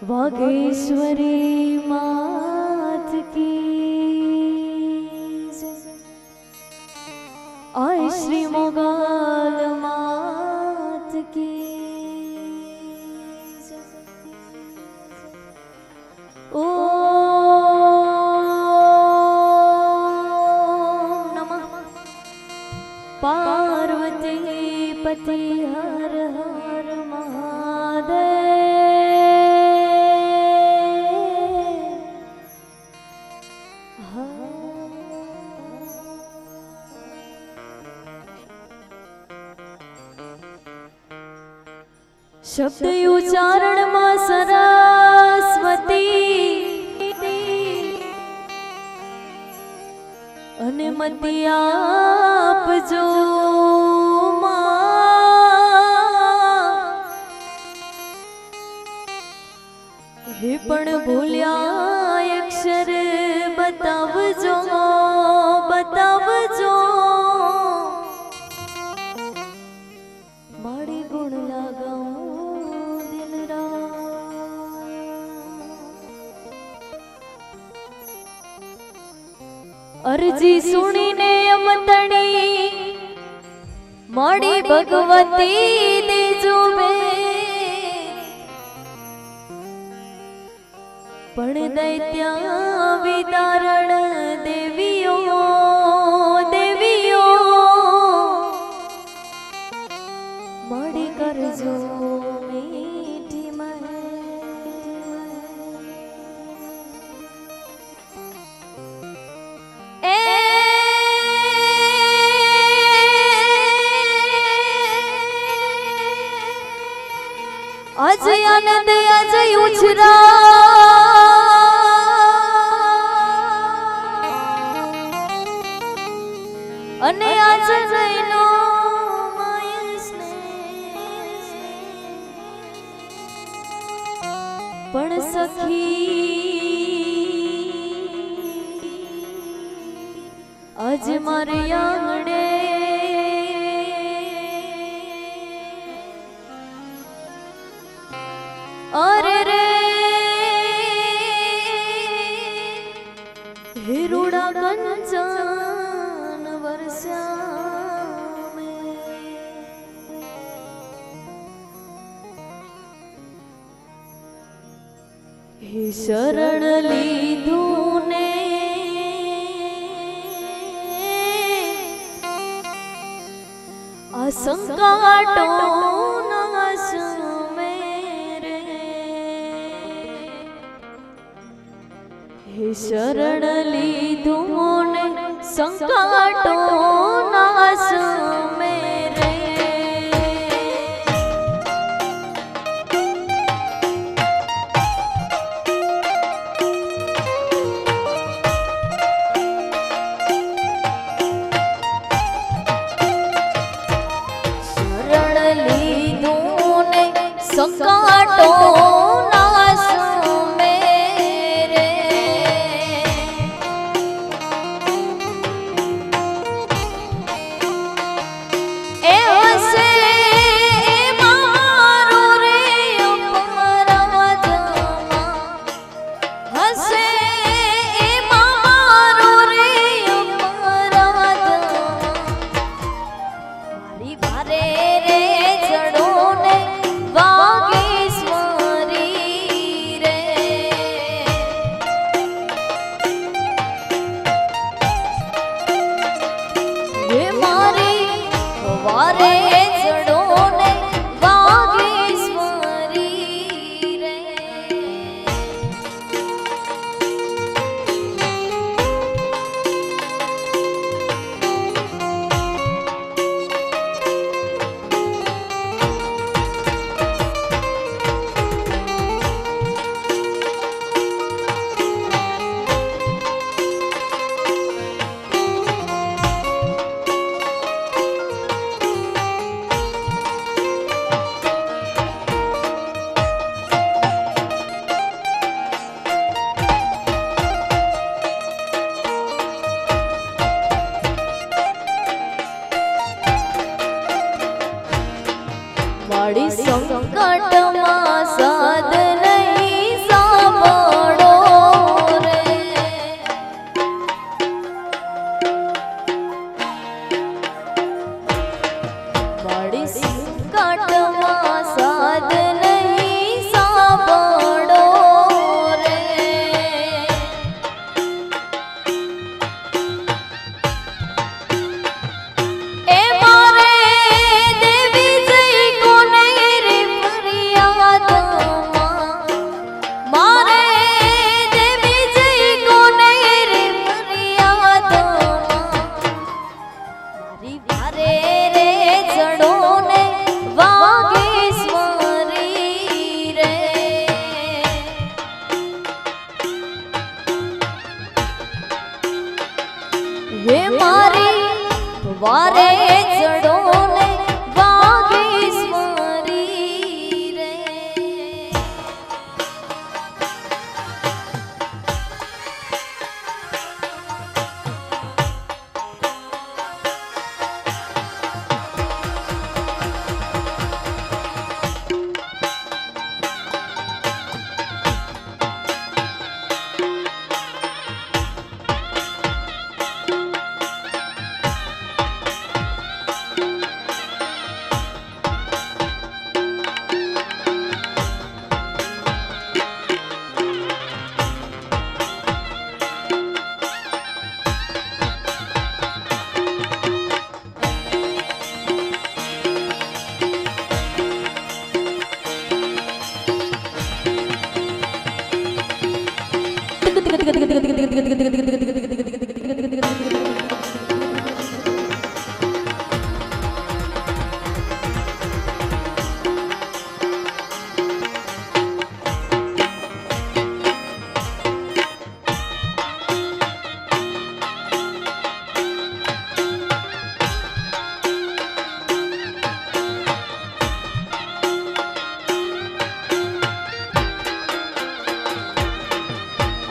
वागेश्वरी मात की आय श्री मोगल मात की ओम नमः पार्वती पति हर हर महादेव। शब्द उच्चारण में सरस्वती अनुमति आपजो हे पण भूल्या अक्षर बतावजो बतावजो माड़ी गुण लगाऊं दिन रात। अर्जी सुनी ने अमतणी माड़ी भगवती देजो बे पण दैत्या विदारण देवियो देवियो माड़ी करजो मीठी आज आनंद आज उछरा अने आज जैनो पण सखी आज मारे आंगणे अरे रे हिरुड़ा कंचन वर्षा में हे शरण लीधू ने असंकाटो नाश मेरे हे शरण लीधू ने संकाटो नाश मेरे। शरण लीधू ने संकाटो नाश मेरे ए हसे मारो रे अपराध हसे मारो रे अपराध मारी भारे रे जड़ो ने वागेश्वरी रे ये मारी वारे जड़ो ने वागेश्वरी रे। माड़ी संकट मा साध नहीं બડી સંકટમાં સાદ નહીં સાંભળો રે એ મારે દેવી જઈ કોને રે ફરિયાદમાં મારે દેવી જઈ કોને રે ફરિયાદમાં મારી વારે રે જડો ને વાગેશ્વરી રે હે મારી વારે જડો ને વાગેશ્વરી રે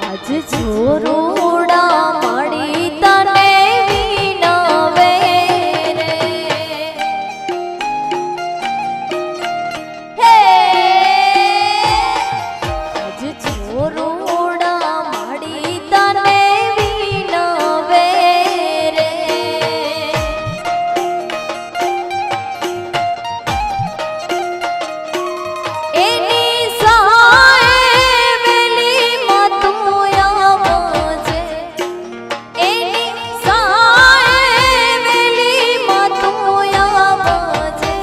આજ છોરોડા મળી તને વિનવે રે હે આજ છોરોડા મળી તને વિનવે રે એની સહાય વેલી મતું આવજે એની સહાય વેલી મતું આવજે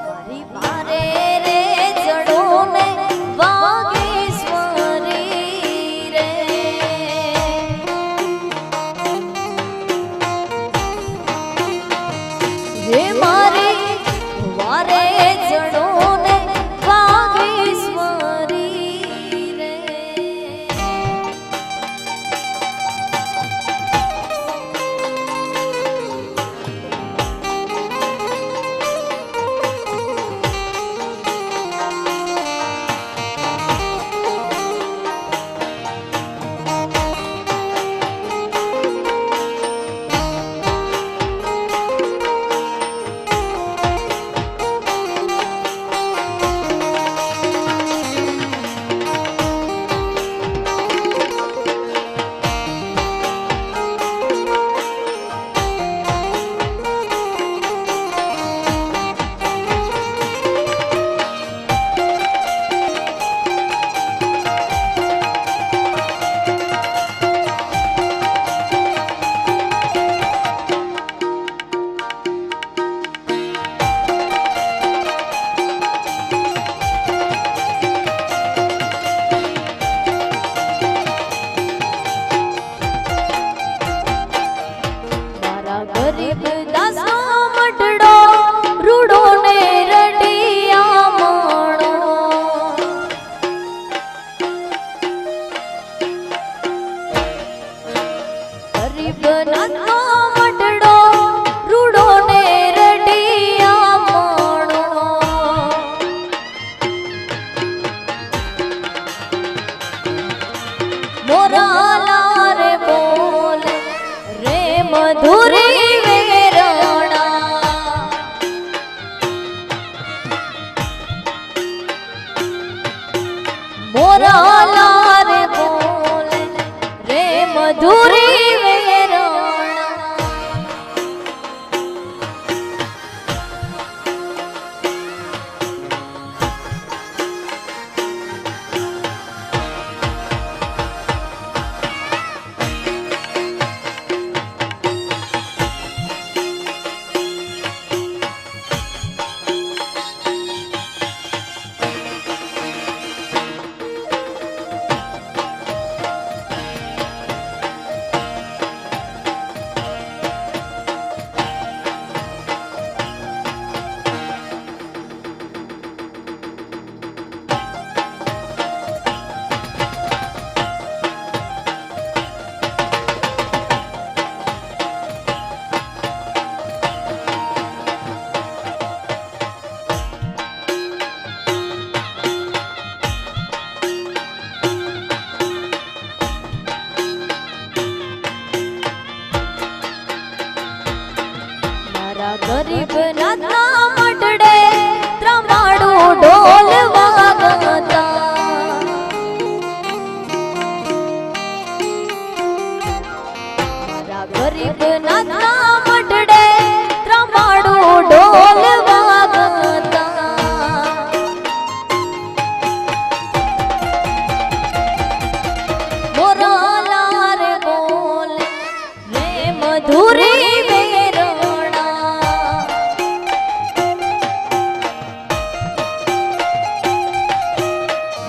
મારી વારે રે જડો ને વાગેશ્વરી રે હે મારી વારે જડો ને વાગેશ્વરી રે મારા ગરીબ દાસનો મટડો રૂડો ને રડિયા મણો ગરીબ નાનો મટડો રૂડો ને રડિયા મણો મોરા લારે બોલ રે મધુરી વેરણા મોરા લારે બોલ રે મધુરી વેરણા ગરીબનાથના મઢડે ત્રમાડું ઢોલ વાગતા. મારા ગરીબનાથના મઢડે ત્રમાડું ઢોલ વાગતા. મોરાલા રે બોલે રે મધુરી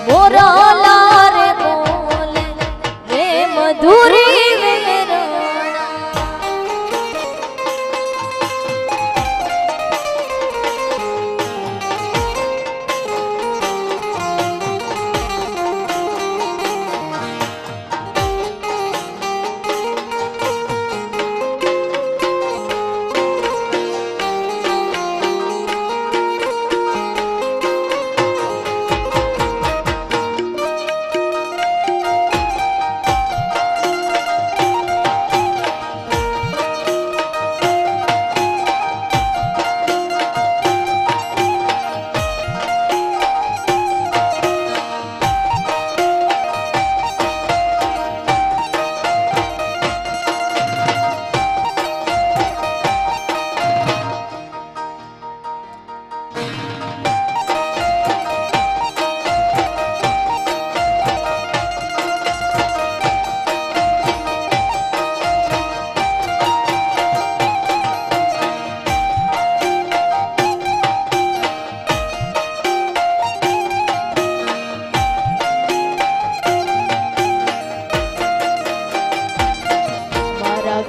મોરાલા રે બોલે રે મધુરી વેરણા.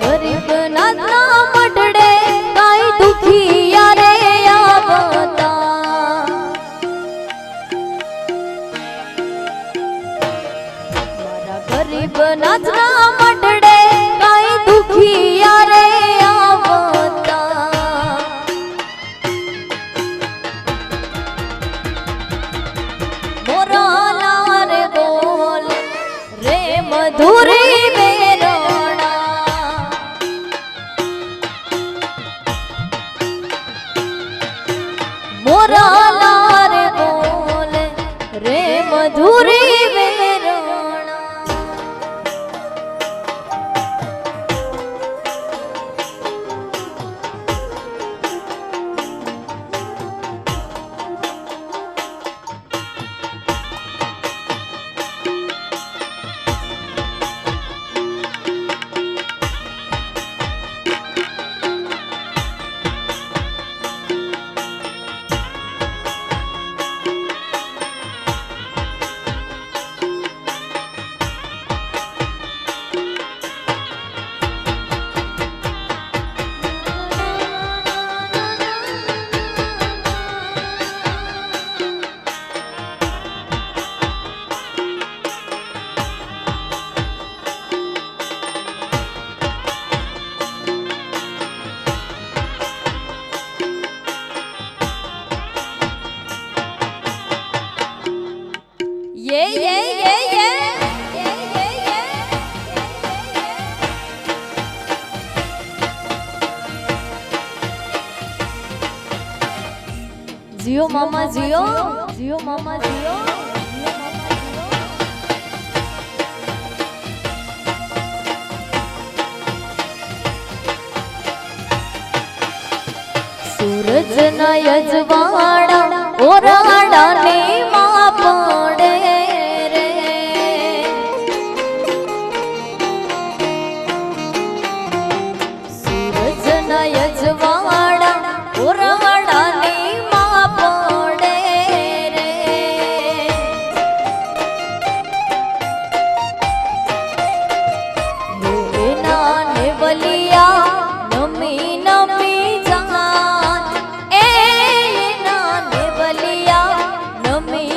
ગરીબનાથના મઢડે કાંઈ દુખિયા રે આવતા. મારા ગરીબનાથના મઢડે કાંઈ દુખિયા રે આવતા. મોરાલા રે બોલે રે મધુરી વેરણા. મોરાલા રે બોલે રે મધુરી વેરણા. जियो मामा जियो, जियो मामा जियो. सूरज ना यजवाड़ा ओराड़ा ने मां पड़े रे. सूरज ना यजवाड़ा ओराड़ा ने मां पड़े रे. हे नाने बलिया नमी नमी जान ए नाने बलिया नमी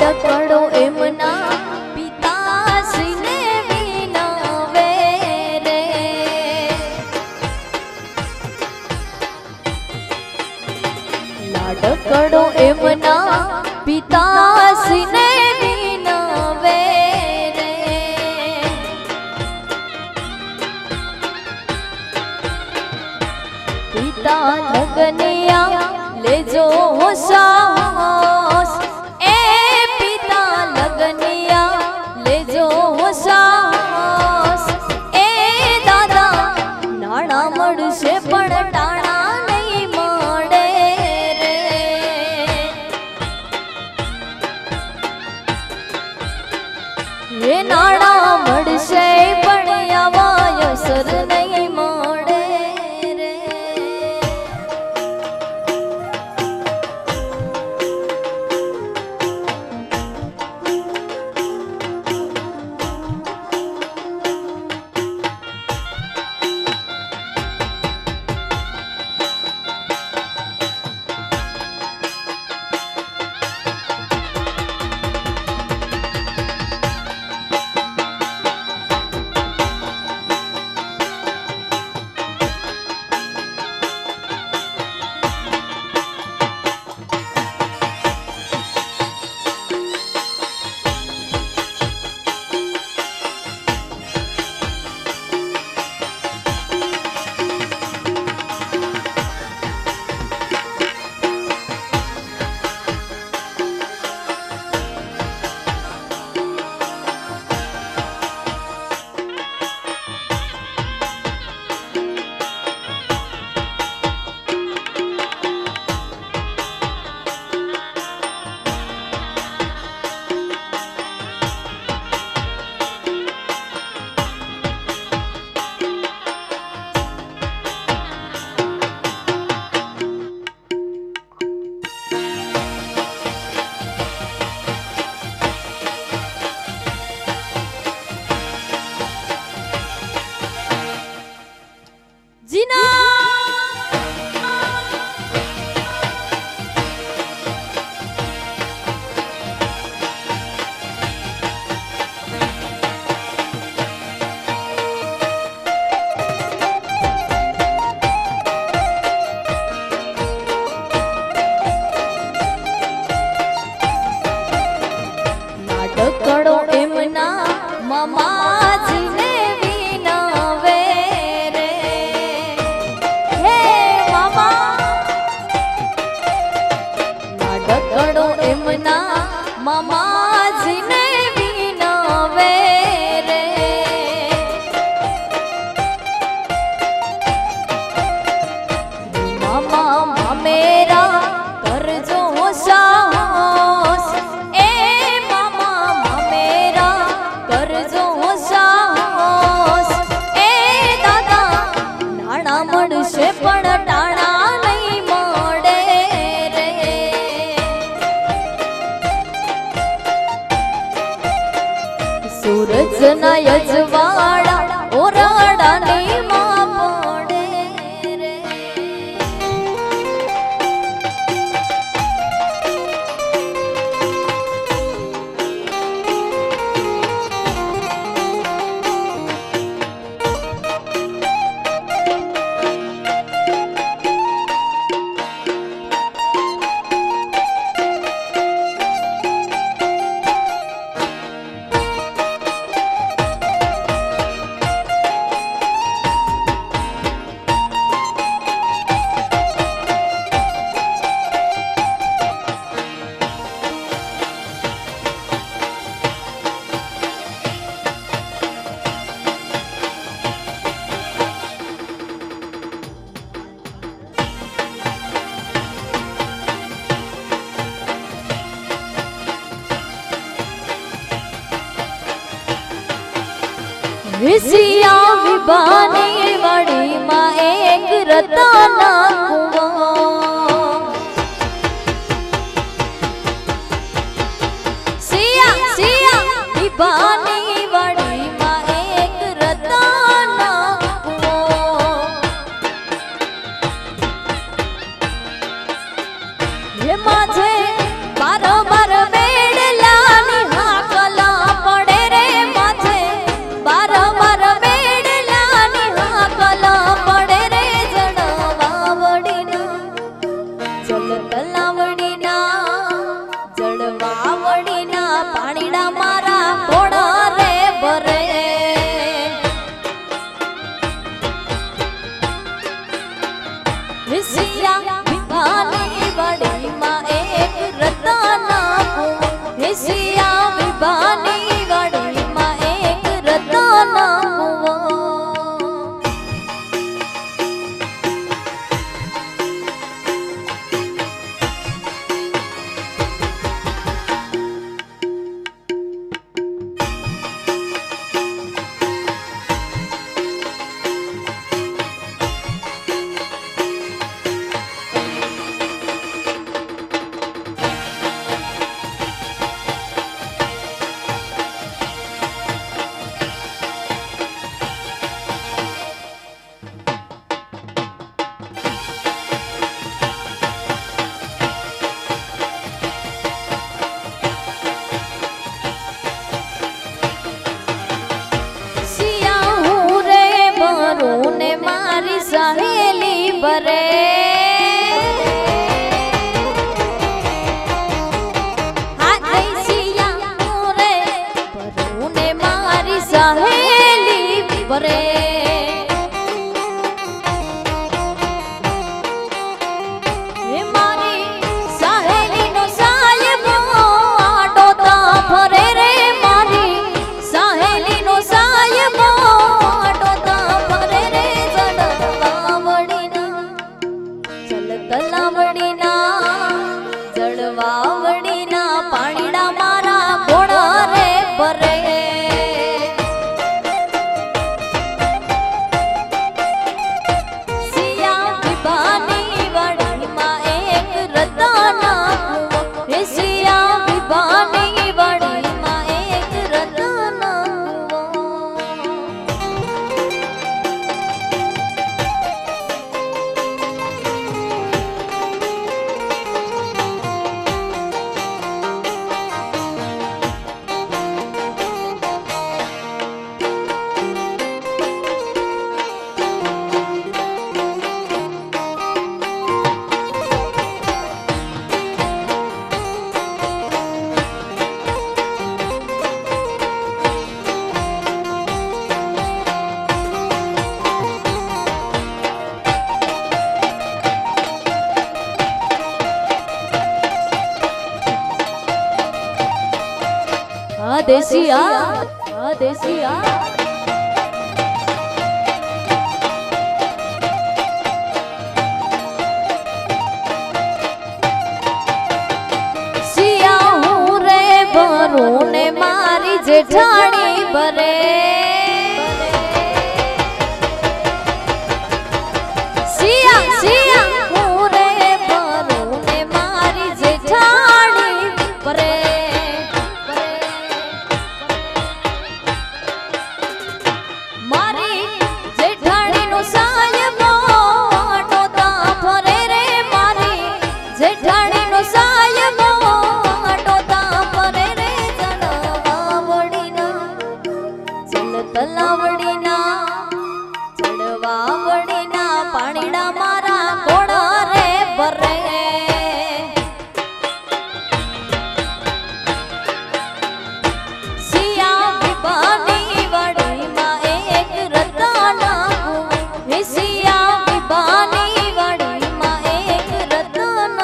લાડકડો એમના પિતાશ્રીને વિનવે રે. લાડકડો એમના પિતાશ્રીને વિનવે રે. પિતા લગનિયા લેજો હોશાસ, એ પિતા લગનિયા લેજો હોશાસ. એ દાદા નાણા મળશે પણ ટાણા નહીં મળે રે. એ નાણા મળશે પણ આવા અસર નહીં મળે રે. લાડકડો એમના મામાજીને વિનવે રે. હે મામા, લાડકડો એમના મામાજીને વિનવે રે. મામા મામેરા કરજો સાહસ, એ મામા મામેરા કરજો સાહસ. એ દાદા નાણા મળશે પણ ટાણા નહીં મળે રે. સૂરજના યજવાળા ઓરાડાની માં પડે રે. વિસિયા વિભાની વાડીમાં એક રતાના કુવા. સિયા સિયા વિભાની વાડીમાં એક રતાના કુવા. એ માঝে બારોબાર બેડલા વાવડીના પાણીડા મારા કોણ રે ભરે સિયા વિભાની વાડીમાં એક રતન હે સિયા વિભાની વાડીમાં એક રતન દેશિયા દેશિયા સિયા હું રે ભરું ને મારી જેઠાણી ભરે સિયા સિયા હું રે ભરું ને મારી જેઠાણી ભરે પાણીડા મારા કોણ રે ભરે સિયા વિભાની વાડીમાં એક રતન હે સિયા વિભાની વાડીમાં એક રતન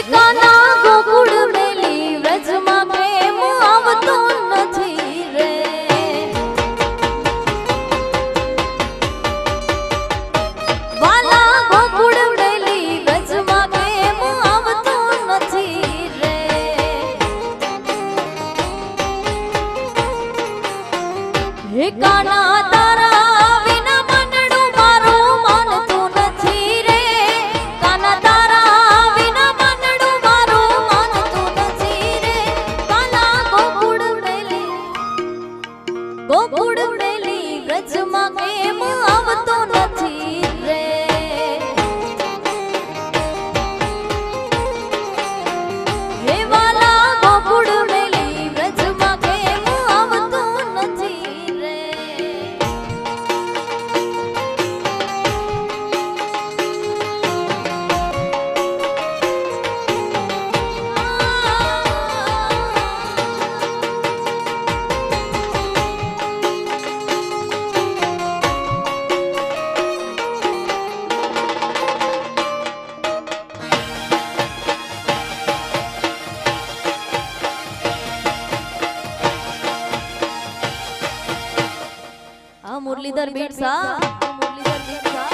કાના ગોકુળ મેલી વ્રજમાં પ્રેમ આવતો નથી રે વાલા ગોકુળ મેલી વ્રજમાં પ્રેમ આવતો નથી રે હે કાના તારા વિના મનડું મારું માનતું નથી રે કાના તારા ગોકુળ મેલી વ્રજમાં કેમ આવતો નથી રે હે વાલા ગોકુળ મેલી વ્રજમાં કેમ આવતો નથી રે મુરલીધર બીટ સા મુરલીધર બીટ સા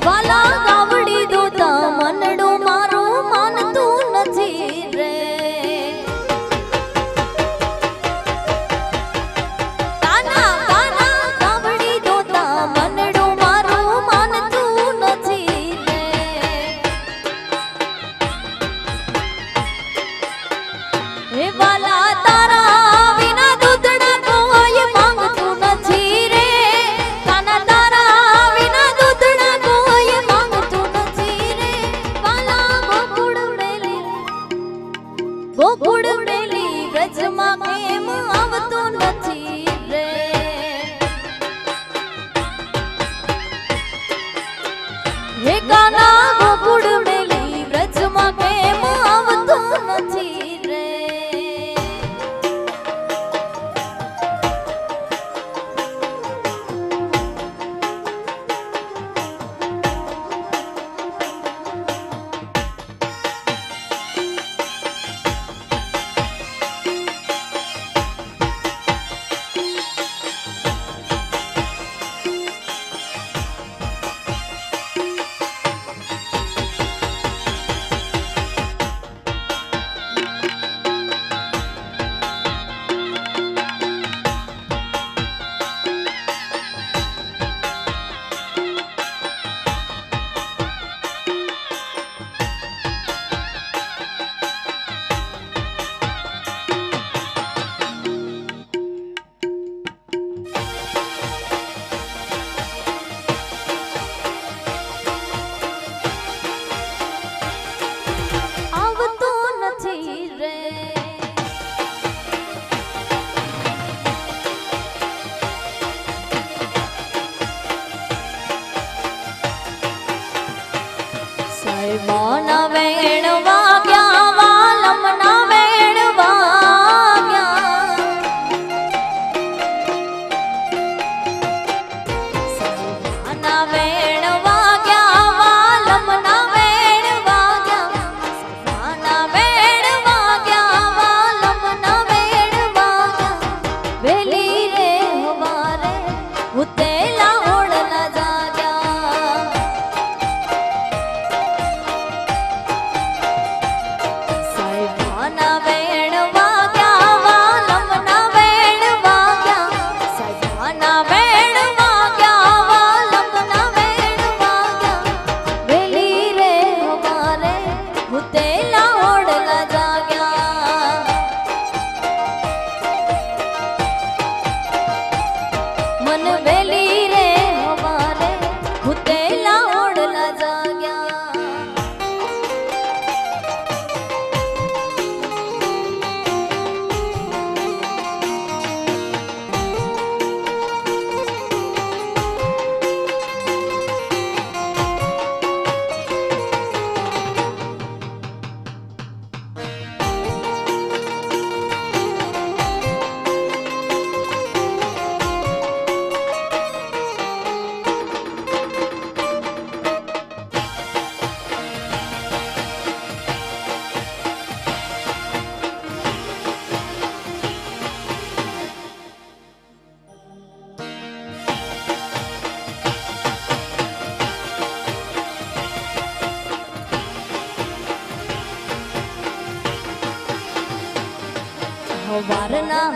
વાલા ગાવડી દોતા મનડો મારું માનતું નથી રે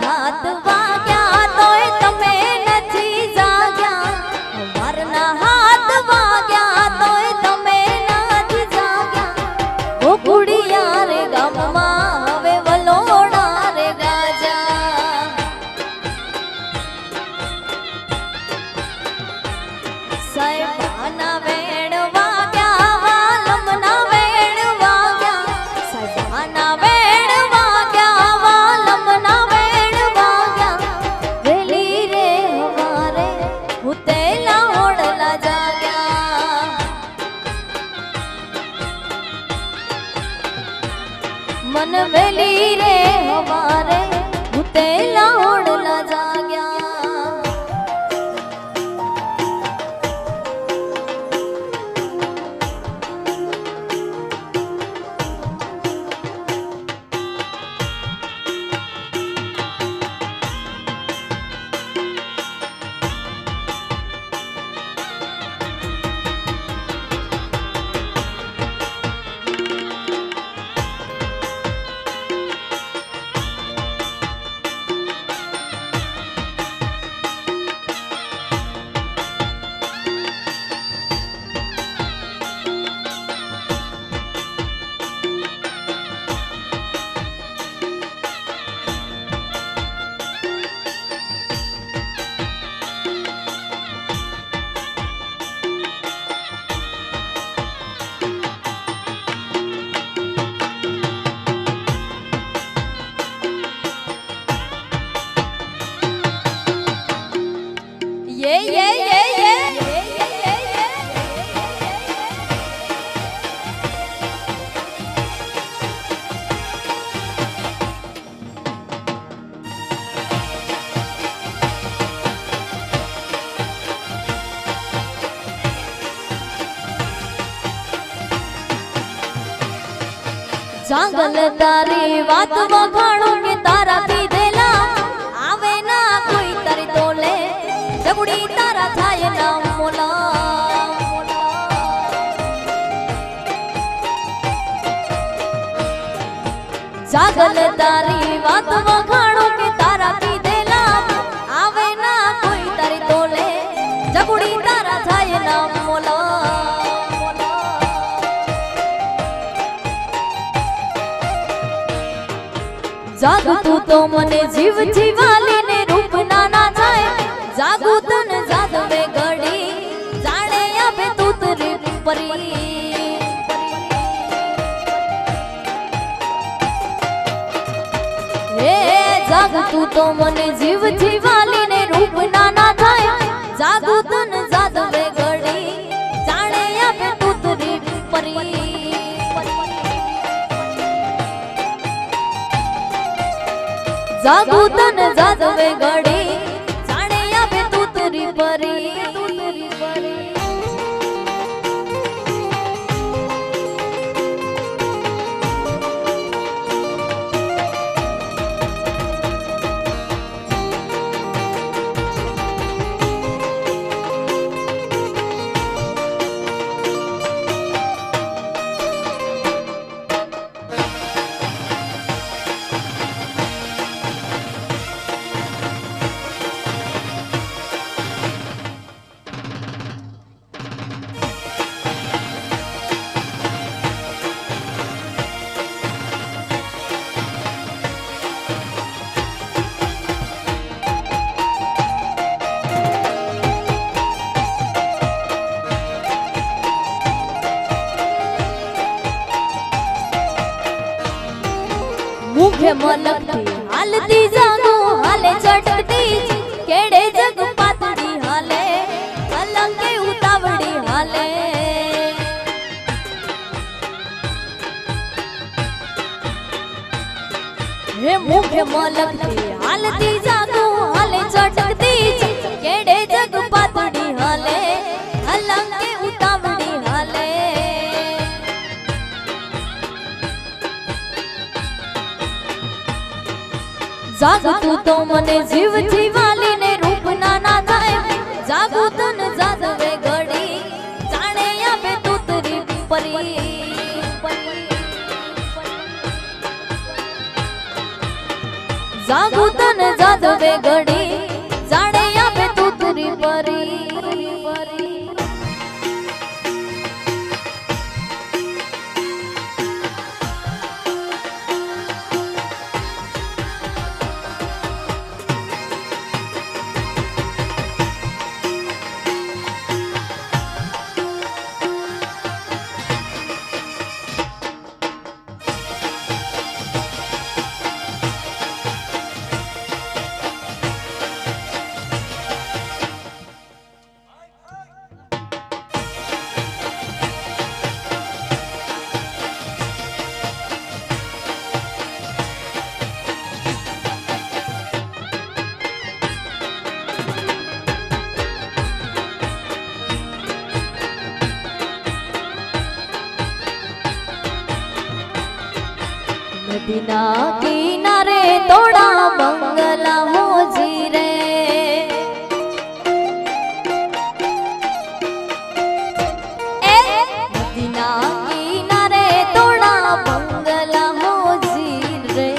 हाथ वाग्या तोय तमे नथी जाग्या अवारना हाथ वाग्या तोय तमे नथी जाग्या ओ कुड़िया रे गाममा हवे वलोड़ा रे गाजा साहेबाना वेण वाग्या वालमना वेण वाग्या साहेबाना वेण वाग्या वालमना वेण वाग्या वेली रे हवारे हुतेला ओडला जाग्या मन वेली रे हवारे हुतेला ओडला जाग्या जागल तारी बात वखाणो के तारा पीधेला आवे ना कोई तारी तोले जगुड़ी तारा थाय ना मोला जागल तारी बात वखाणो के तारा पीधेला आवे ना कोई तारी तोले जगुड़ी तारा थाय ना मोला जागू तू तो मने जीव जीवाली ने रूप नाना जाए जागू तन जादवे घड़ी जाने आवे तू तेरी परी हे जागू तू तो मने जीव जीवाली ने रूप नाना जाए जागू तन जादवे घड़ी जाने आवे तू तेरी परी जागू तन जादवे घड़ी जाने आवे तू तेरी परी मुखे मलकती हालती जागू हाले चटकती केड़े जग पातड़ी हाले अलंगे उतावड़ी हाले हे मुखे मलकती हालती जागू हाले चटकती केड़े जग पातड़ी हाले अलंगे उतावड़ी हाले जागू तू तो मने जीव जीवाली ने रूप नाना थाय जागू तन जादवे घड़ी जाने आवे तू तेरी परी जागू तन ઘડી જાણે આપે તૂતરી પરી नदीना किनारे तोड़ा बंगला हो जी रे नदीना किनारे तोड़ा बंगला हो जी रे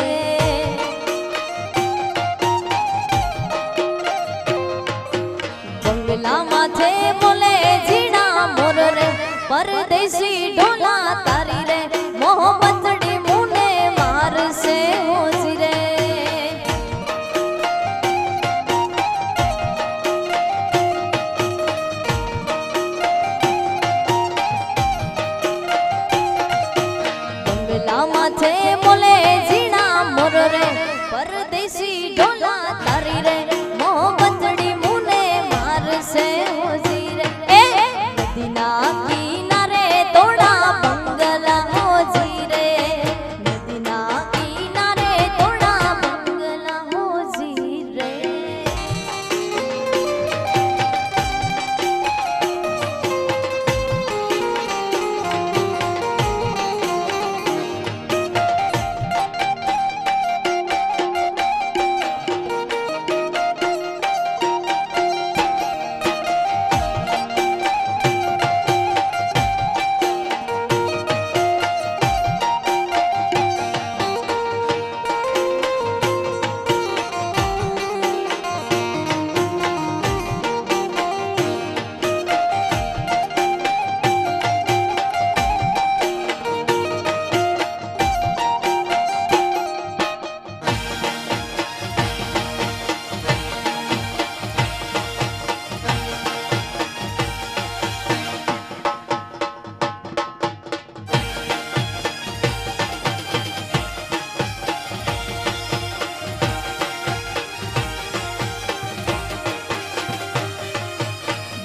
बंगला माथे बोले जीना मोर रे परदेसी ढोला तारी रे मोहब्बत से हो रे बंगला माथे बोले जीना मोर रे परदेसी ढोला तारी रे मोहब्बतड़ी मुने मार से हो रे नदीना किनारे तोड़ा बंगला हो जी रे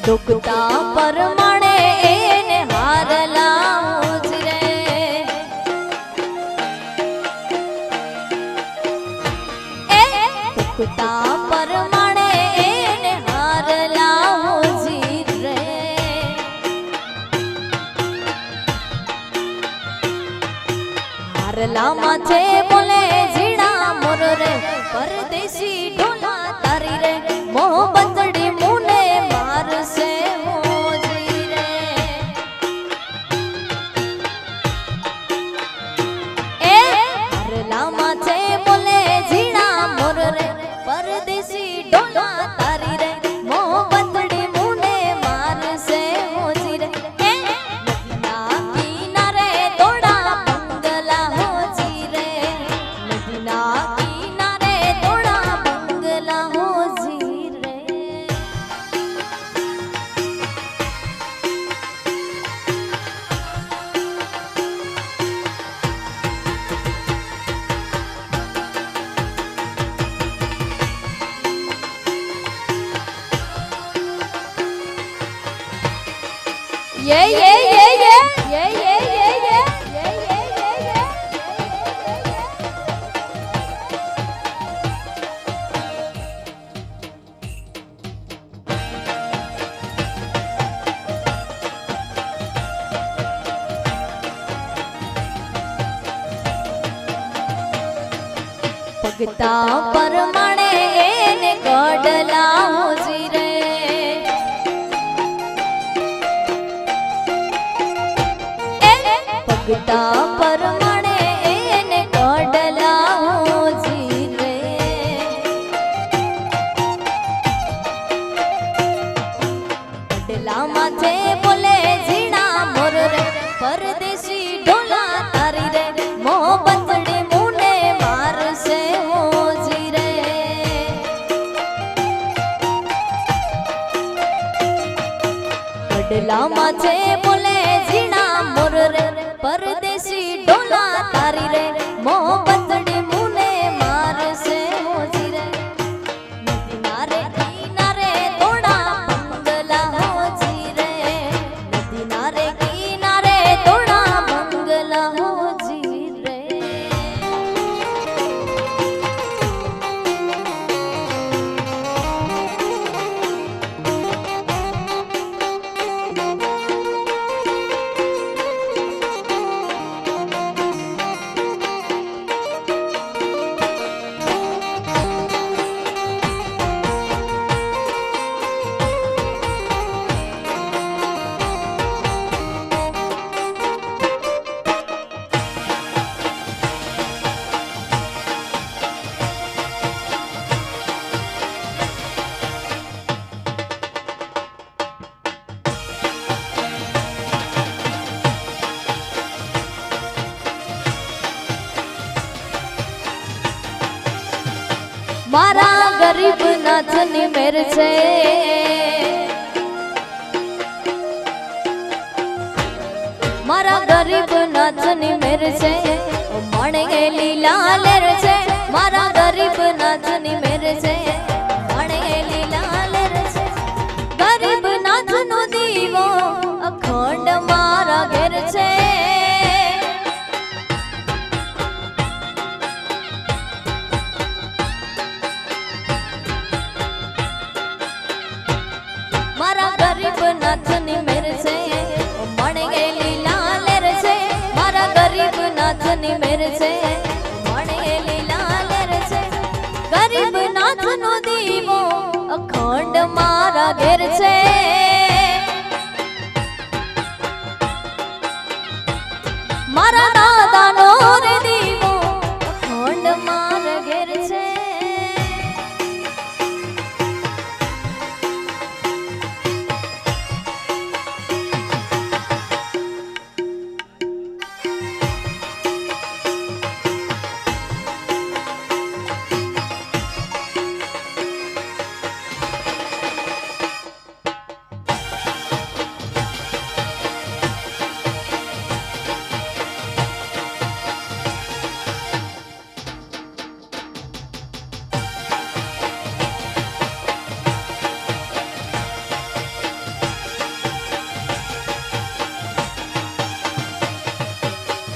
दुखता परमाणे एने हारला रे दुखता परमाणे एने हारला रे हारला माथे बोले जीना मोर रे परदेसी ढोला तारी रे मोहब्बतड़ी मुने मार से हो जी रे हरला माथे बोले जीना मोर रे परदेसी ढोला तारी रे मोहब्बतड़ी मुने मार से हो जी रे नदीना किनारे तोड़ा बंगला हो जी रे नदीना किनारे तोड़ा बंगला हो जी रे भगता परमाणे एने गडला होजी रे भगता परमाणे एने गडला होजी रे વડલામાં છે બોલે ઝીણા મોર રે પરદેશી ડોલા તારી રે મોહબ્બતડી મુને મારશે હોજી રે કિનારે કિનારે તોડા બંગલા હોજી રે કિનારે તોડા બંગલા હોજી રે મારા ગરીબ નાથની મેર છે મારા ગરીબ નાથની મેર છે મણે લીલા લેર છે મારા ગરીબ નાથની મેર છે મણે લીલા લેર છે ગરીબ નાથનો દીવો અખંડ મારા ઘેર છે મારા ગરીબ નાથની મેર છે મણે ગયેલી લાલેર છે મારા ગરીબ નાથની મેર છે મણે ગયેલી લાલેર છે ગરીબ નાથનો દીવો અખંડ મારા ઘેર છે મારા દાદાનો રે દીવો અખંડ મારા ઘેર છે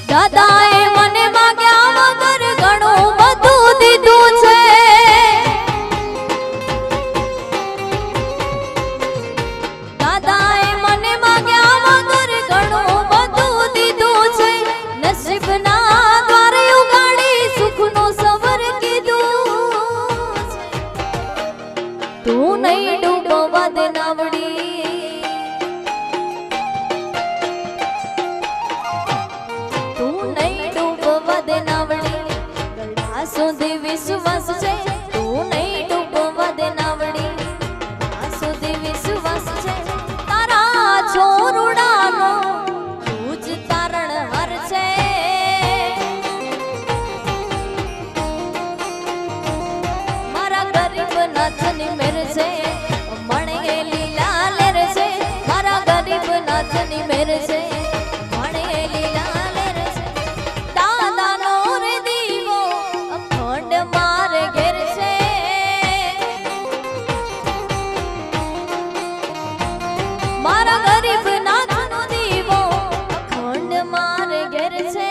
દાદાએ મને માગ્યા વગર ઘણું બધું દીધું છે દાદાએ મને માગ્યા વગર ઘણું બધું દીધું છે નસીબના દ્વારે ઉગાડી સુખનો સબર કીધું છે તું નહીં ડૂબવા દે નાવડી સુધી વિશ્વાસ છે તું નહીં ડૂબવા દે નાવડી આ સુધી વિશ્વાસ છે તારા છોરુડાનો તું જ તારણ હર છે મારા ગરીબ નાથની મેર છે મણે ગયેલી લાલેર છે મારા ગરીબ નાથની મેર છે મણે ગયેલી લાલેર છે દાદાનો રે દીવો અખંડ મારે ઘેર છે મારા ગરીબ નાથનો દીવો અખંડ મારે ઘેર છે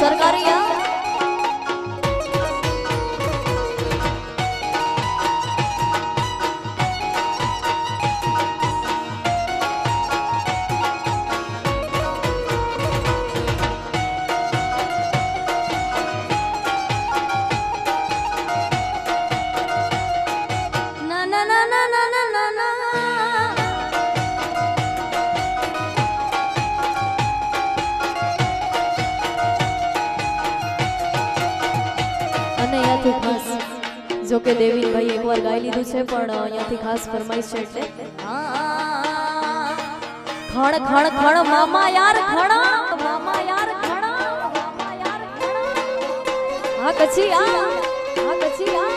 सरकारी है। जो के देवी भाई एक बार गाई लीधुं छे पण अहींयाथी खास फरमाइश छे એટલે खण खण खण मामा यार खण मामा यार खण मामा यार खण हा कच्छी आ हा कच्छी आ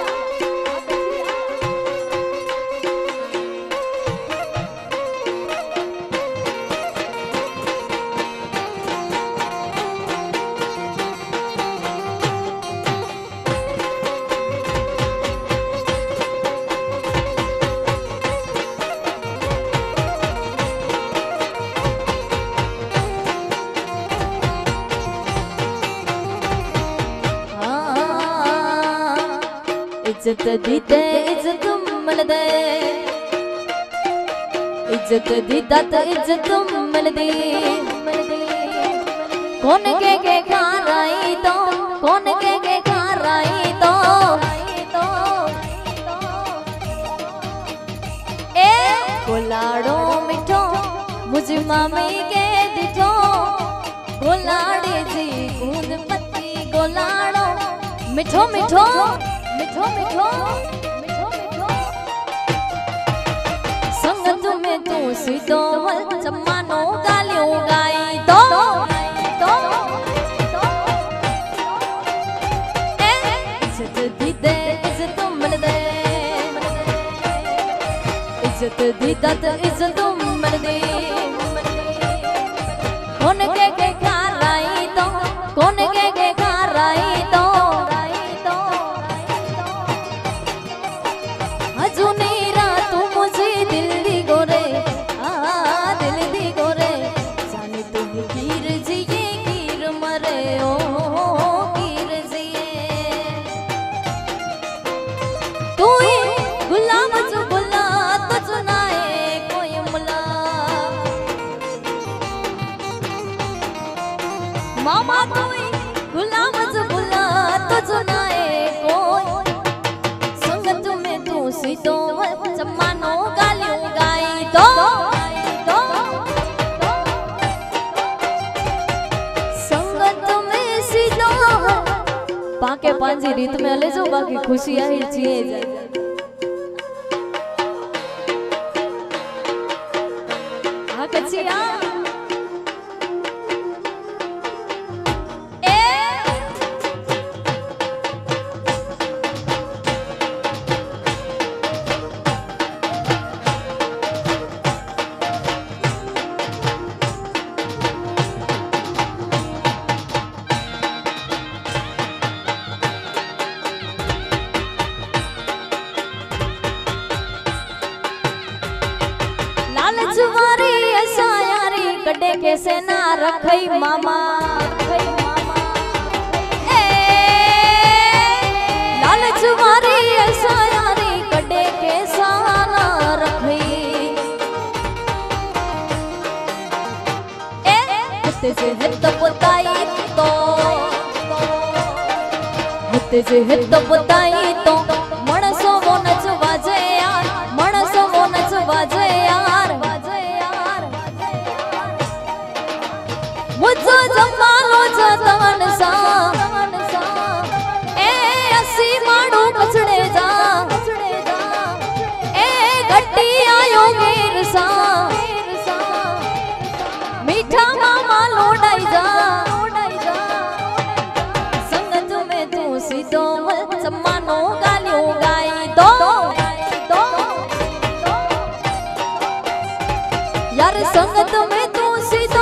इज्जत दीते इज्जत मिल दे इज्जत दीता तो इज्जत मिल दी कौन के खाराई तो कौन के खाराई तो ए गोलाड़ो मिठो मुझ मामी के दिठो गोलाड़ी जी कूद पत्ती गोलाड़ो मिठो मिठो मिठो मिठो मिठो मिठो संगत में तू सीधो जमानो गालियों गाई तो इज्जत दीदे इज्जत मिल दे इज्जत दीदा तो इज्जत मिल दे कौन के खाराई तो कौन के खाराई तो मामा कोई गुलाम बुला तो सुनाए कोई संगत में तू सीधो जमानो गालियों गाई तो संगत में सीधो पाके पांजी रीत में ले जो बाकी खुशी आई जिए जाए हाँ कचिया कड़े कैसे ना रखई मामा लालच मारी ऐसा यारी कड़े कैसा ना रखई हित से हित बताई तो हित से हित बताई तो मणसो वो नचवाजे यार मणसो वो नचवाजे यार मुझो जमालो जतन सा ए असी माडू कचड़े जा ए गट्टी आयो गिर सा मीठा मामा लोडाई जा संगत में तू सीधो जमानो गालियों गाई दो यार संगत में तू सीधो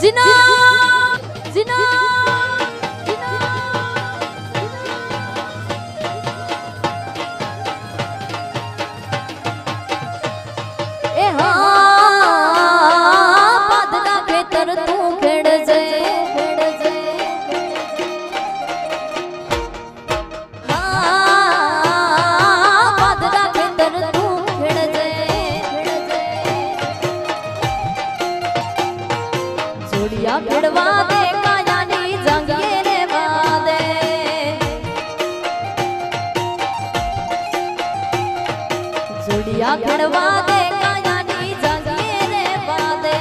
જીના જીના એ હા પાદના ખેતર તું ખેડજે પાદના ખેતર તું ખેડજે જોડિયા ખેડવા દે કાયાની જાંગીએ રે વાદે જોડિયા ખેડવા દે કાયાની જાંગીએ રે વાદે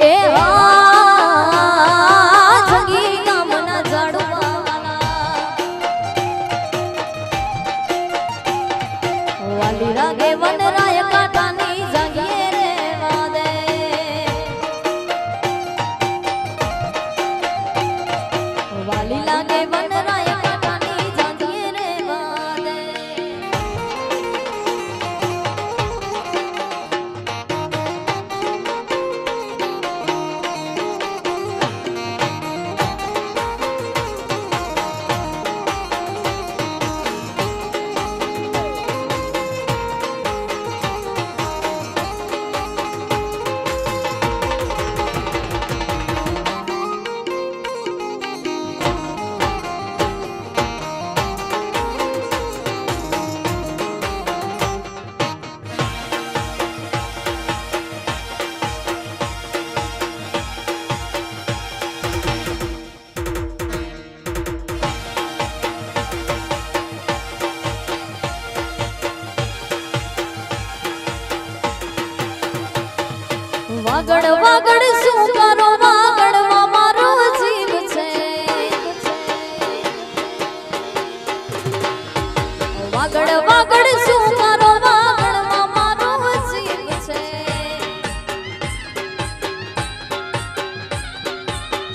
એ હા જગી ગામના ઝાડવાના વાલી રાગે વનરાય કાંઠાની જાંગીએ રે વાદે વાલી લાગે વનરાય કાંઠાની જાંગીએ રે વાદે વાગડ વાગડ શું કરો વાગડમાં મારો જીવ છે વાગડ વાગડ શું કરો વાગડમાં મારો જીવ છે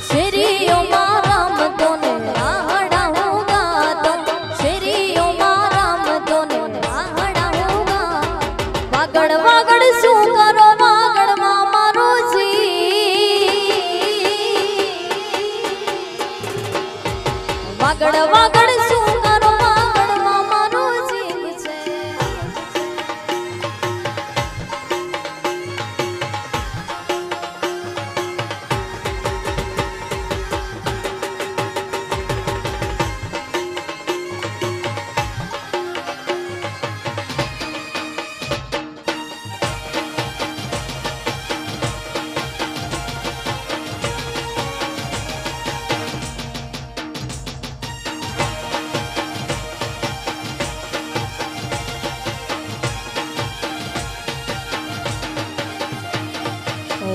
શેરીઓ મારા મતોને રાહડા હું ગાતો શેરીઓ મારા મતોને રાહડા હું ગાતો વાગડ વાગડ શું કરો વાગડમાં મારો વાગડ વાગડ શું કરો વાગડમાં મારો જીવ છે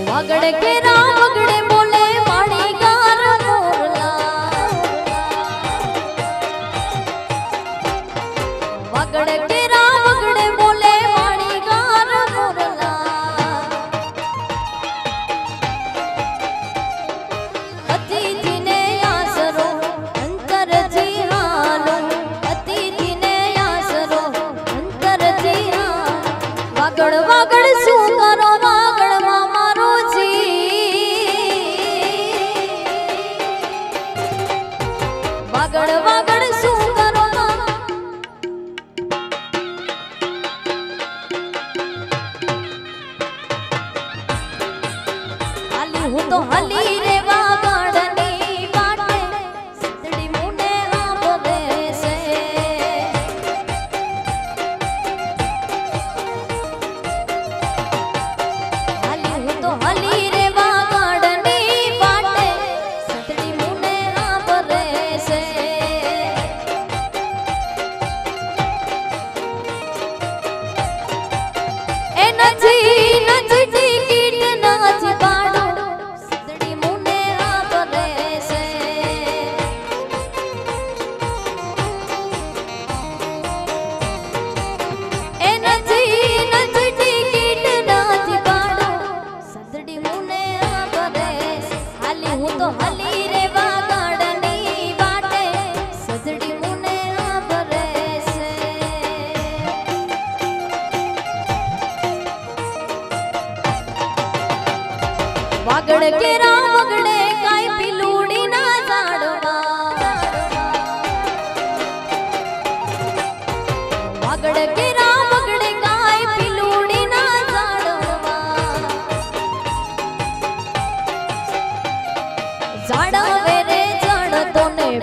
વાગડ કે રામ વગડે બોલે માડી ગાર મોરલા વાગડ કે રામ વગડે બોલે માડી ગાર મોરલા અતિથિને આસરો અંતરથી હાલો અતિથિને આસરો અંતરથી હાલો વાગડ વાગડ શું કરો વાગડમાં મારો વાગડ વાગડ શું કરો હાલી હું તો હાલી રે વાગડની વાટે સતડી મુને આંબો બેસે હાલી હું તો હાલી રે વાગડની વાટે સતડી મુને આંબો બેસે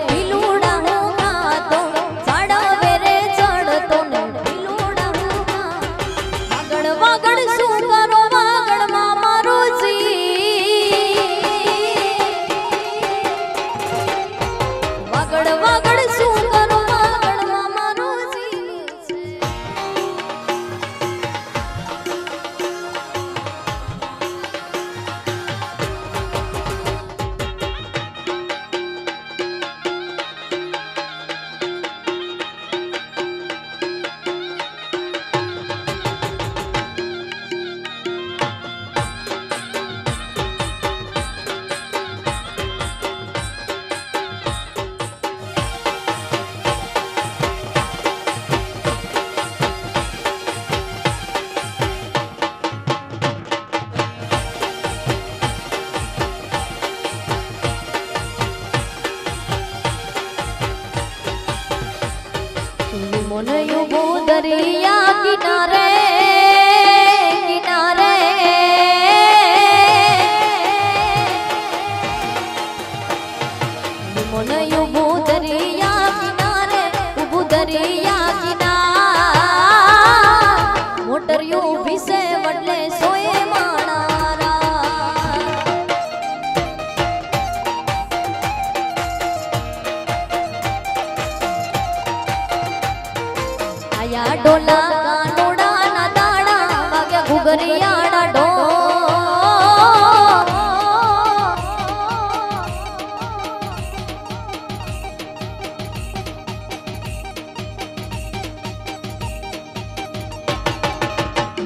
પીલુડા હું ગાતો ઝાડવે રે ચડતો ને પીલુડા હું વાગડ વાગડ શું કરો વાગડમાં મારો વાગડ વાગડ શું કરો વાગડમાં મારો મને યુગો દરિયા કિનારે કિનારે મને યુગો દરિયા કિનારે ઉભું દરિયા કિનારે મોટરિયું વિશે વડલે સોએ માણારા આયા ડોલા કાનોડા ના દાડા વાગ્યા ઘુઘરિયાડા ડો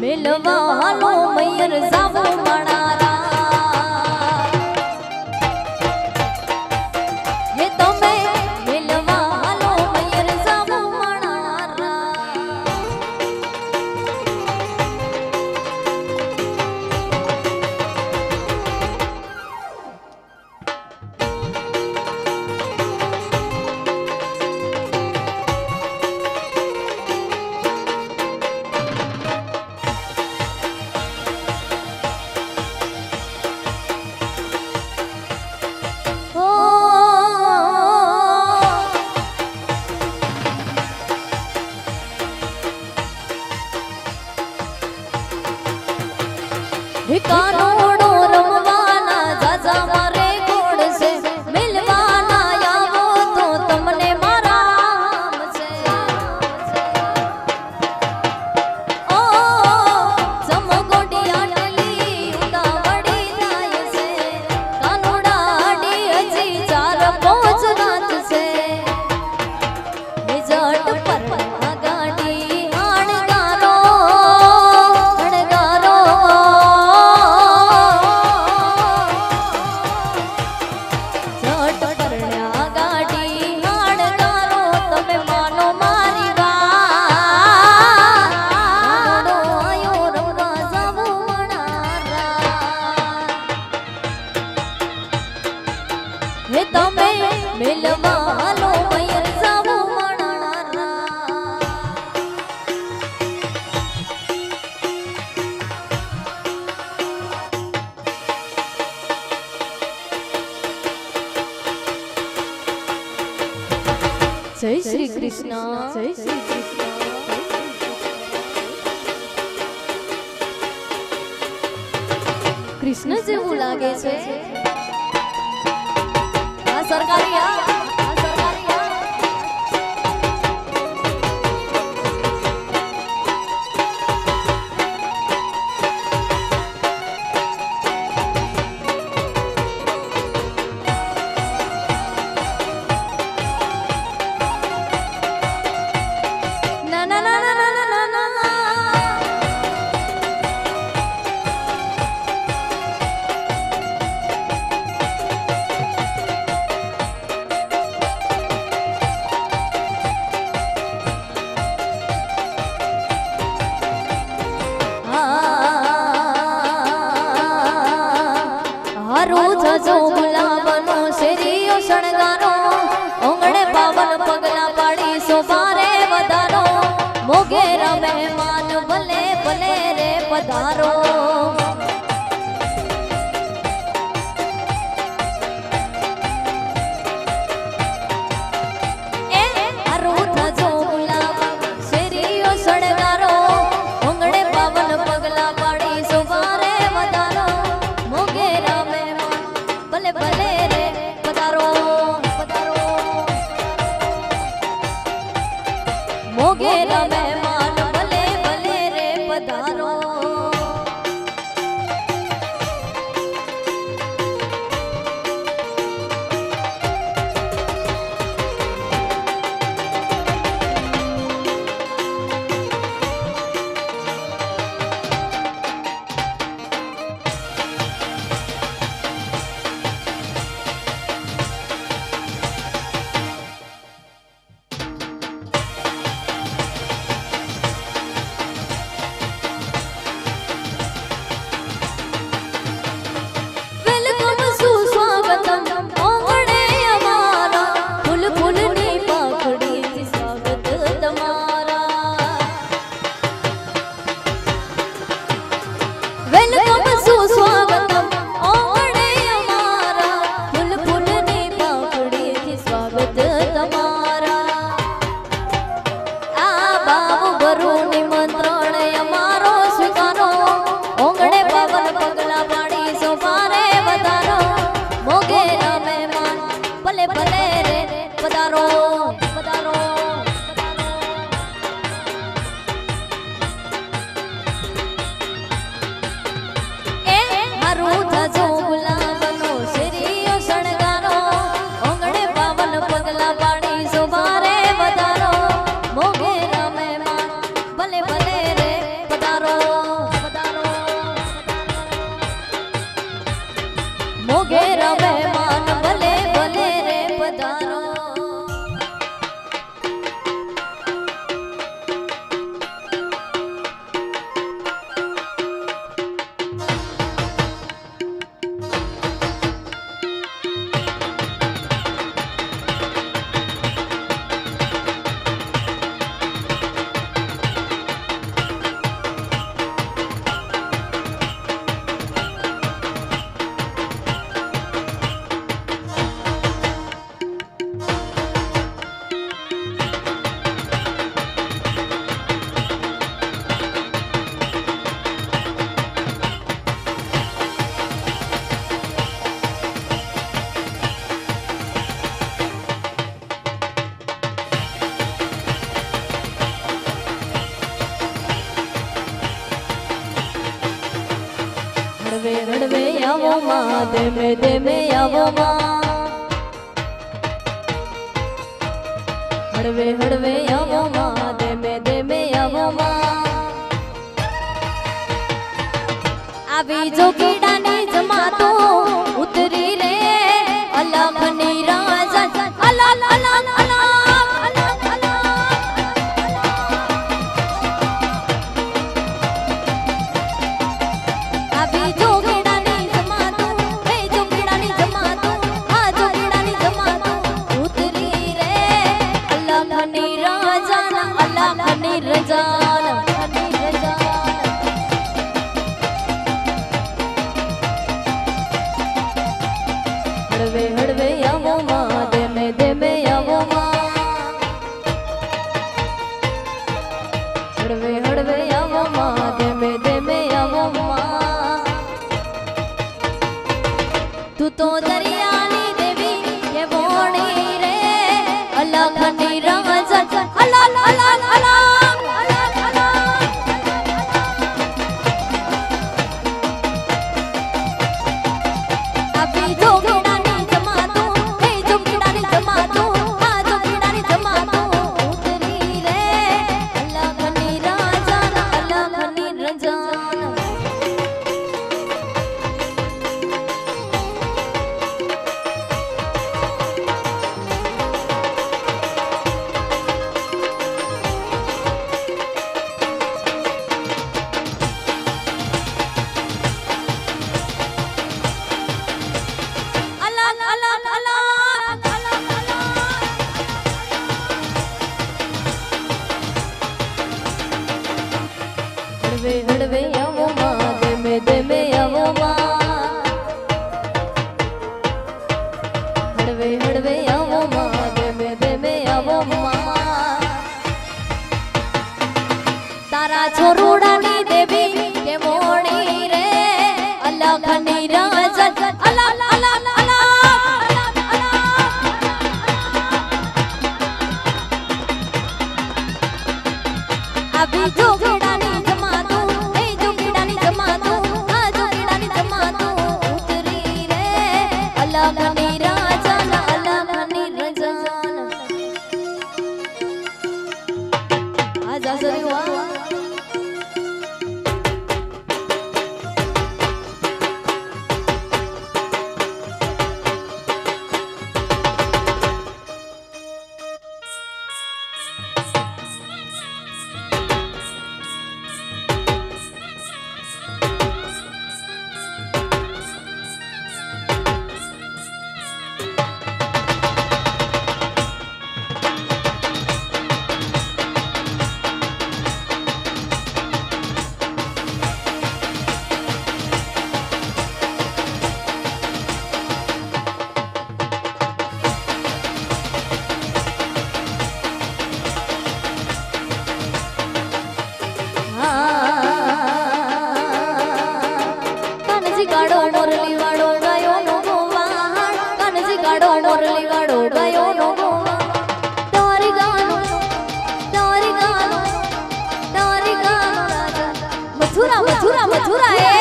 મેલવા હાલો મયર જાવો માણારા હે તમે મેલવા હાલો મયર જાવો કાનોડો રમવાના જાજા મારે ગોળ છે મિલવાના આવો તો તમને મારા છે ઓ સમગોડી આટલી ઉતાવળી થાય છે કાનોડા આડી હજી 4-5 રાત છે નિજટ પર ગાડી આણગારો તમે મિલવા લો મયર જાવો માણારા જય શ્રી કૃષ્ણ જય શ્રી કૃષ્ણ કૃષ્ણ જેવું લાગે છે સરકારી હારું જજો ગુલાબનો શેરીઓ શણગારો ઓંગણે પાવન પગલા પાડી સોપારે વધારો મોગેરા મહેમાન ભલે ભલે રે પધારો મોગેરા મહેમાન ભલે ભલે રે પધારો મોગેરા મહેમાન ભલે ભલે રે પધારો હળવે હળવે આવો માં ધીમે ધીમે આવો માં હળવે હળવે આવો માં ધીમે ધીમે આવો માં આવી જો કીડાની જમાતો ઉતરી રે અલખની રાજા અલગ અલગ અલગ આખી જોગીડાની જમાતું એ જોગીડાની જમાતું આ જોગીડાની જમાતું ઉતરી રે અલગની રાજાના અલગની રજાના આ જાસરી વાહ ગાડો મોરલી વાળો ગાયો નો ગોવાળ કાનજી ગાડો મોરલી વાળો ગાયો નો ગોવાળ તારી ગાનો રાજા મથુરા મથુરા મથુરા એ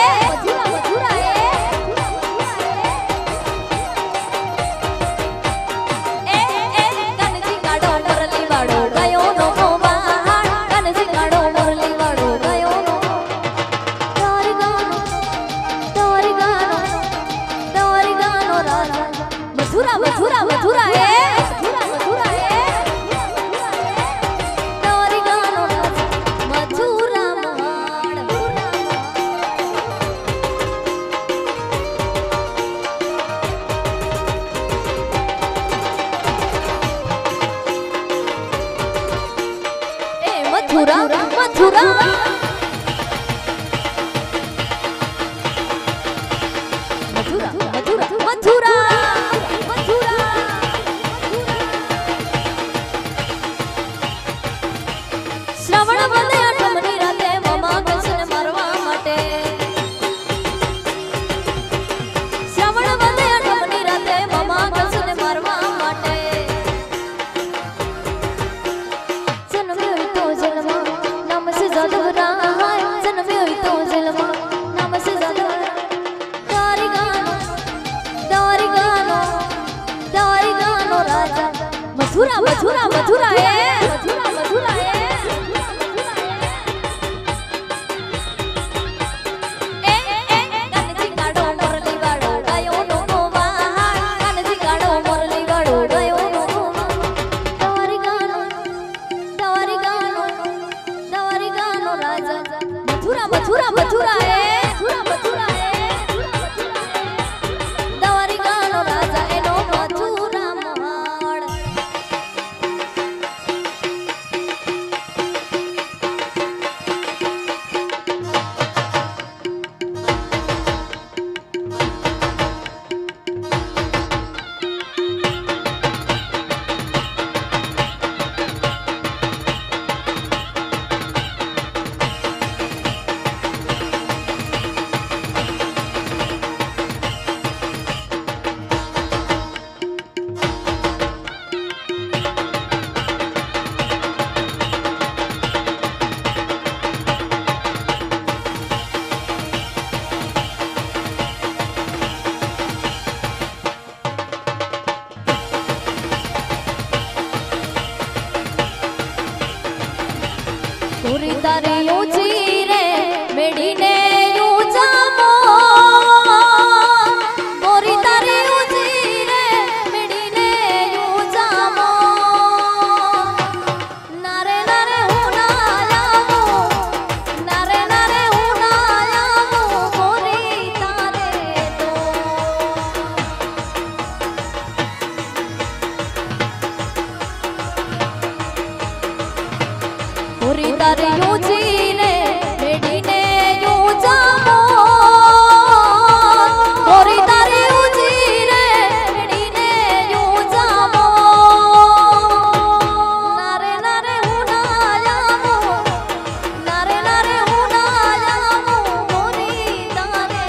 કાનજી ગાડો મોરલી વાળો ગાયો નો ગોવાળ કાનજી ગાડો મોરલી વાળો ગાયો નો મથુરા મથુરા મથુરા એ તારી ગાનો મથુરા માળ એ મથુરા મથુરા શ્રાવણ વદે આઠમની રાતે મામા કૃષ્ણ મારવા માટે શ્રાવણ વદે આઠમની રાતે મામા કૃષ્ણ મારવા માટે જન્મ્યો તો જન્મ નામ સે જાદવરાય જન્મ્યો તો જન્મ નામ સે જાદવરાય તારી ગાનો રાજા મથુરા મથુરા મથુરા એ મથુરા મથુરા એ મથુરા મથુરા મથુરા એ દ્વારિકાનો રાજા એનો મથુરા માળ પૂરી તારી ઊંચી રે મેડીને ઊંચા પૂરી તારી ઊંચી રે મેડીને ઊંચા નારે નારે હું ના લાવું નારે નારે હું ના લાવું પૂરી તારે તો પૂરી તારી ઊંચી ને મેડીને ઊંચા પૂરી તારી ઊંચી રે મેડીને ઊંચા નારે નારે હું ના લાવું નારે નારે હું ના લાવું પૂરી તારે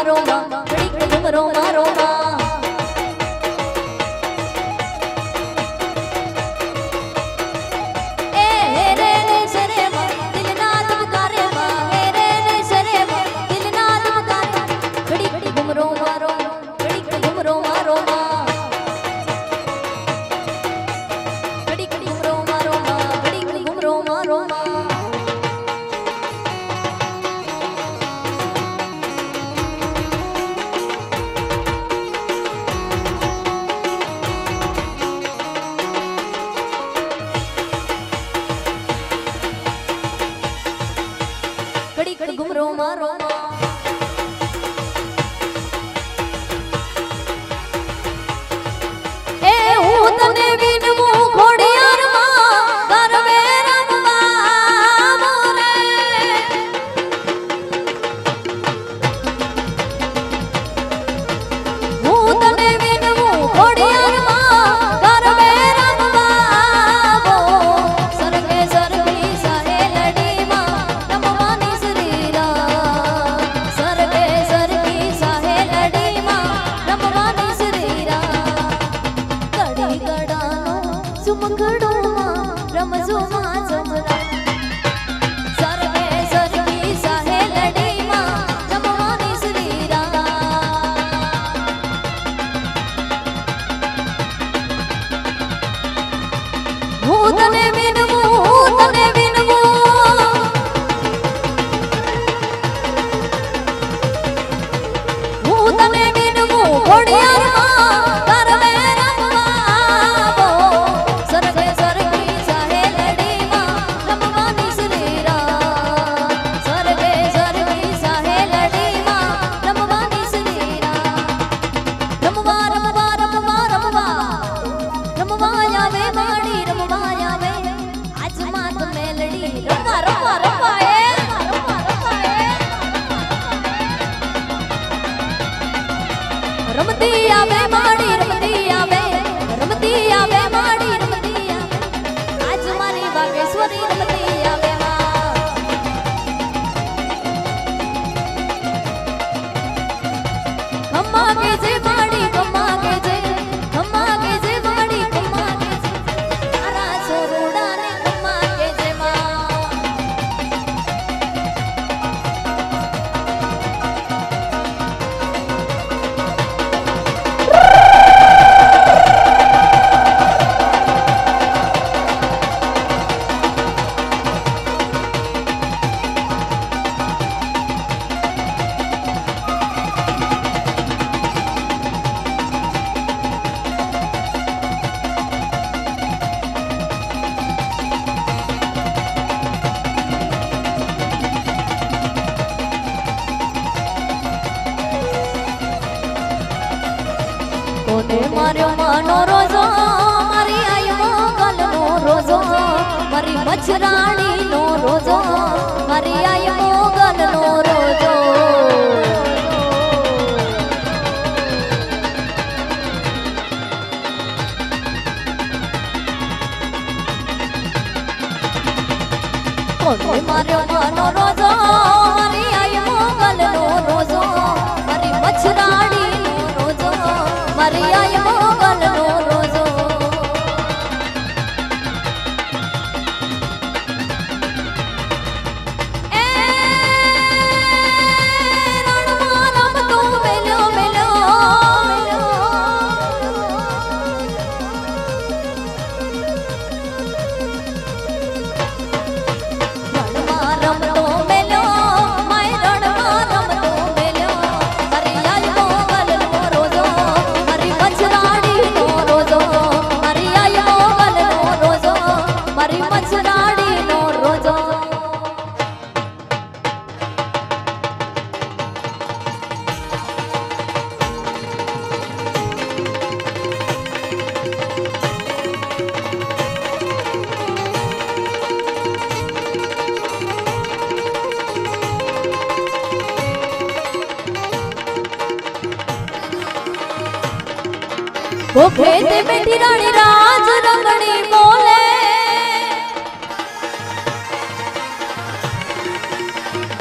मारो माँ घड़ी घुमरो मारो माँ घुमरो मारो ए हूँ तने विनमू घोड़ियार मां करवे रमवा मोरे हूँ तने विनमू घोड़ियार मां करवे रमवा वो सरगे सरगी साहे लड़ी मां रमवानी श्रीरा सरगे सरगी साहे लड़ी मां रमवानी श्रीरा कड़ी कड़ानो सुमखड़ो मां रमजो मां जमरा सरगे सरगी साहे लड़ी मां रमवानी श्रीरा हूँ तने विनमू तने विनमू हूँ तने विनमू घोड़ियार मां करवे रमवा वो सरगे सरगी साहे लड़ी मां रमवानी श्रीरा सरगे सरगी साहे लड़ी मां रमवानी श्रीरा रमवा रमवा रमवा रमवा रमवा आवे माड़ी रमवा आवे आज मात मेलड़ी रमवा रमवा रमवा रमती आवे माड़ी रमती आवे माड़ी रमती आवे आज मारी बागेश्वरी रमती आवे मां खम्मा के जे माड़ी खम्मा के जे माड़ी खम्मा के जे अरा छोरुड़ा ने खम्मा के जे मां કોને માર્યો માનો રોજો મારી આઈ મોગલનો રોજો મારી મચ્છરાણીનો રોજો મારી આઈ મોગલનો રોજો કોને માર્યો માનો રોજો મારી આઈ મોગલનો રોજો મારી મચ્છરાણીનો રોજો મારી આઈ મોગલનો રોજો એ રણમાં રમતો મેલ્યો રણમાં રમતો મેલ્યો માય રણમાં રમતો મેલ્યો મારી આઈ મોગલનો રોજો મારી મચ્છરાણીનો રોજો મારી આઈ મોગલનો રોજો મારી મચ્છરાણીનો રોજો वो खेत बैठी रानी राज रंगड़ी बोले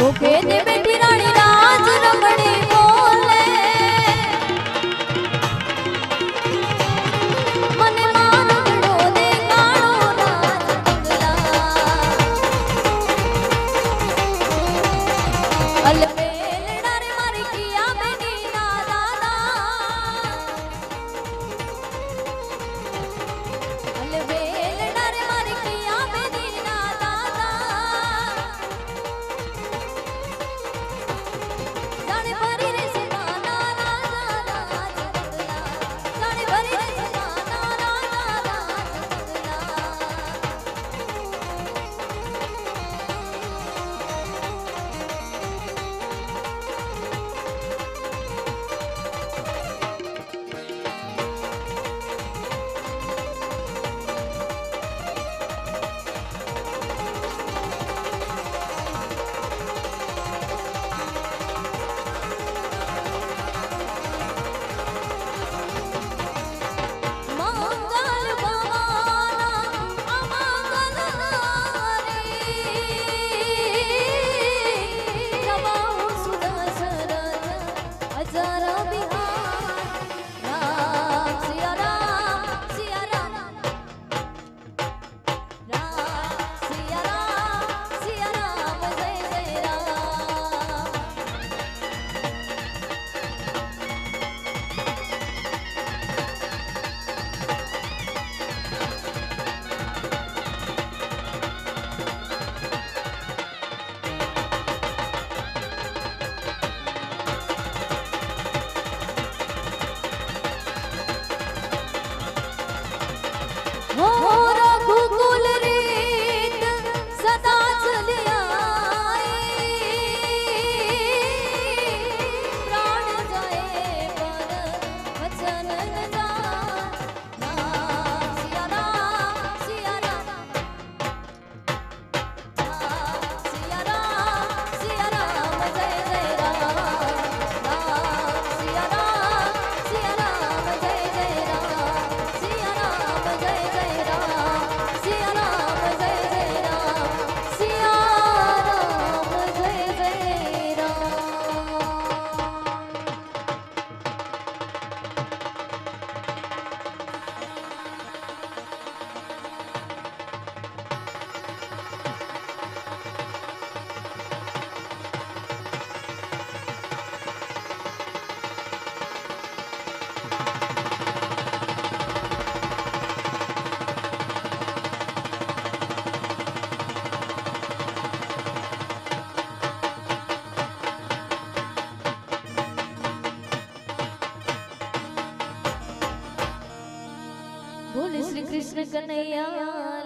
वो खेत बैठी रानी राज रंगड़ी बोले બોલે શ્રી કૃષ્ણ કનૈયા